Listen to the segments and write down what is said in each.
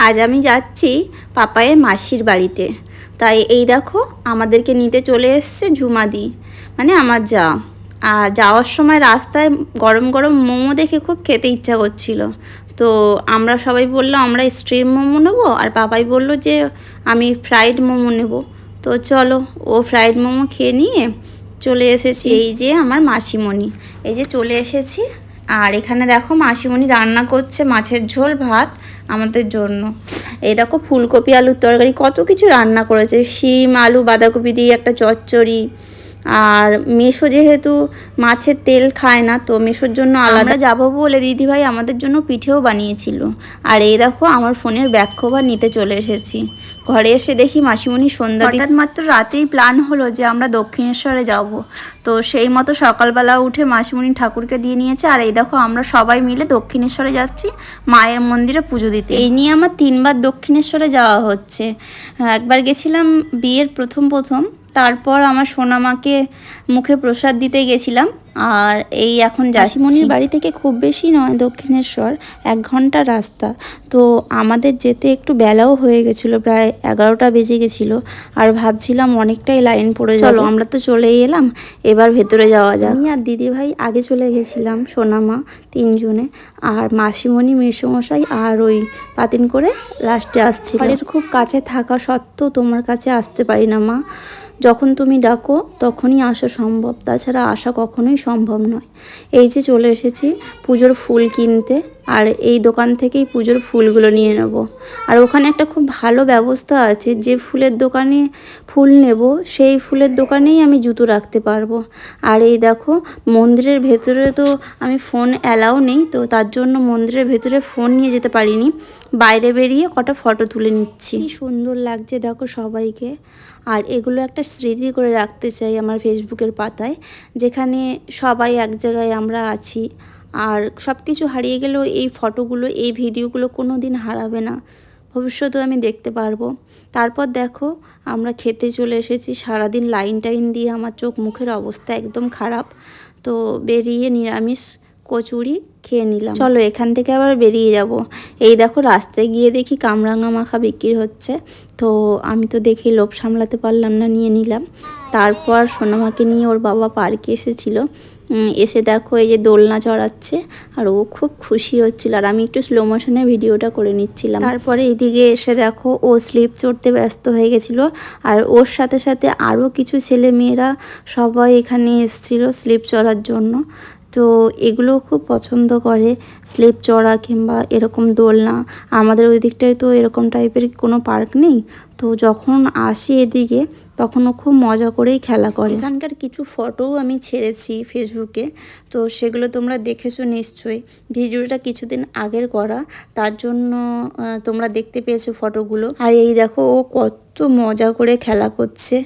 আজ আমি যাচ্ছি পাপায়ের মাসির বাড়িতে। তাই এই দেখো আমাদেরকে নিতে চলে এসছে ঝুমাদি, মানে আমার যা। আর যাওয়ার সময় রাস্তায় গরম গরম মোমো দেখে খুব খেতে ইচ্ছা করছিল। তো আমরা সবাই বললাম আমরা স্ট্রিম মোমো নেবো, আর পাপাই বলল যে আমি ফ্রাইড মোমো নেব। তো চলো, ও ফ্রাইড মোমো খেয়ে নিয়ে চলে এসেছি। এই যে আমার মাসিমণি, এই যে চলে এসেছি। আর এখানে দেখো মাসিমণি রান্না করছে মাছের ঝোল ভাত আমাদের জন্য। এই দেখো ফুলকপি আলুর তরকারি, কত কিছু রান্না করেছে, শিম আলু বাঁধাকপি দিয়ে একটা চচ্চড়ি। আর মেশো যেহেতু মাছের তেল খায় না, তো মেশোর জন্য আলাদা যাবো বলে দিদিভাই আমাদের জন্য পিঠেও বানিয়েছিল। আর এই দেখো আমার ফোনের ব্যাক কভার নিতে চলে এসেছি। ঘরে এসে দেখি মাসিমণি সন্ধ্যা, হঠাৎ মাত্র রাতেই প্ল্যান হলো যে আমরা দক্ষিণেশ্বরে যাব। তো সেই মতো সকালবেলা উঠে মাসিমণি ঠাকুরকে দিয়ে নিয়েছে। আর এই দেখো আমরা সবাই মিলে দক্ষিণেশ্বরে যাচ্ছি মায়ের মন্দিরে পুজো দিতে। এই নিয়ে আমার 3বার দক্ষিণেশ্বরে যাওয়া হচ্ছে। একবার গেছিলাম বিয়ের প্রথম, তারপর আমার সোনামাকে মুখে প্রসাদ দিতে গেছিলাম। আর এই এখন মাসিমণির বাড়ি থেকে খুব বেশি নয় দক্ষিণেশ্বর, 1 ঘন্টার রাস্তা। তো আমাদের যেতে একটু বেলাও হয়ে গেছিলো, প্রায় 11টা বেজে গেছিলো। আর ভাবছিলাম অনেকটাই লাইন পড়ে যাবে, চলো আমরা তো চলেই এলাম, এবার ভেতরে যাওয়া যাক। আমি আর দিদিভাই আগে চলে গেছিলাম, সোনামা 3 জনে। আর মাসিমণি মেসোমশাই আর ওই পাতিন করে লাস্টে আসছিল। বাড়ির খুব কাছে থাকা সত্ত্বেও তোমার কাছে আসতে পারি না মা, যখন তুমি ডাকো তখনই আসা সম্ভব, তাছাড়া আসা কখনোই সম্ভব নয়। এই যে চলে এসেছি পুজোর ফুল কিনতে, আর এই দোকান থেকেই পুজোর ফুলগুলো নিয়ে নেব। আর ওখানে একটা খুব ভালো ব্যবস্থা আছে, যে ফুলের দোকানে ফুল নেব সেই ফুলের দোকানেই আমি জুতো রাখতে পারবো। আর এই দেখো মন্দিরের ভেতরে তো আমি ফোন অ্যালাউ নেই, তো তার জন্য মন্দিরের ভেতরে ফোন নিয়ে যেতে পারিনি। বাইরে বেরিয়ে কটা ফটো তুলে নিচ্ছি। কি সুন্দর লাগছে দেখো সবাইকে। আর এগুলো একটা স্মৃতি করে রাখতে চাই আমার ফেসবুকের পাতায়, যেখানে সবাই এক জায়গায় আমরা আছি। আর সব কিছু হারিয়ে গেলেও এই ফটোগুলো, এই ভিডিওগুলো কোনো দিন হারাবে না, ভবিষ্যতেও আমি দেখতে পারবো। তারপর দেখো আমরা খেতে চলে এসেছি। সারাদিন লাইন দিয়ে আমার চোখ মুখের অবস্থা একদম খারাপ। তো বেরিয়ে নিরামিষ কচুরি খেয়ে নিলাম। চলো এখান থেকে আবার বেরিয়ে যাব। এই দেখো রাস্তায় গিয়ে দেখি কামরাঙা মাখা বিক্রি হচ্ছে। তো আমি তো দেখে লোভ সামলাতে পারলাম না, নিয়ে নিলাম। তারপর সোনামাকে নিয়ে ওর বাবা পার্কে এসেছিল। এসে দেখো এই যে দোলনা চড়াচ্ছে, আর ও খুব খুশি হচ্ছিল। আর আমি একটু স্লো মোশনে ভিডিওটা করে নিচ্ছিলাম। তারপরে এইদিকে এসে দেখো ও স্লিপ চড়তে ব্যস্ত হয়ে গেছিলো। আর ওর সাথে সাথে আরও কিছু ছেলে মেয়েরা সবাই এখানে এসেছিল স্লিপ চড়ার জন্য। তো এগুলো খুব পছন্দ করে, স্লিপ চড়া কিংবা এরকম দোলনা। আমাদের ওই দিকটায় তো এরকম টাইপের কোনো পার্ক নেই, তো যখন আসি এদিকে তখনও খুব মজা করেই খেলা করে। এখানকার কিছু ফটোও আমি ছেড়েছি ফেসবুকে, তো সেগুলো তোমরা দেখেছো নিশ্চয়ই। ভিডিওটা কিছুদিন আগের করা, তার জন্য তোমরা দেখতে পেয়েছো ফটোগুলো। আর এই দেখো ও কত মজা করে খেলা করছে,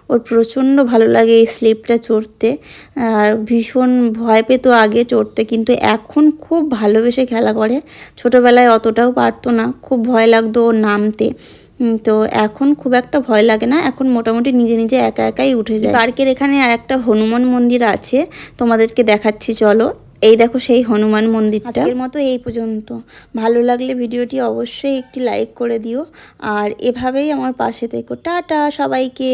ওর প্রচণ্ড ভালো লাগে এই স্লিপটা চড়তে। আর ভীষণ ভয় পেতো আগে চড়তে, কিন্তু এখন খুব ভালোবেসে খেলা করে। ছোটোবেলায় অতটাও পারতো না, খুব ভয় লাগতো ওর নামতে। তো এখন খুব একটা ভয় লাগে না, এখন মোটামুটি নিজে নিজে একা একাই উঠে যায়। পার্কের এখানে আর একটা হনুমান মন্দির আছে, তোমাদেরকে দেখাচ্ছি চলো। এই দেখো সেই হনুমান মন্দিরটা। আজকের মতো এই পর্যন্ত। ভালো লাগলে ভিডিওটি অবশ্যই একটি লাইক করে দিও, আর এভাবেই আমার পাশে থেকো। টাটা সবাইকে।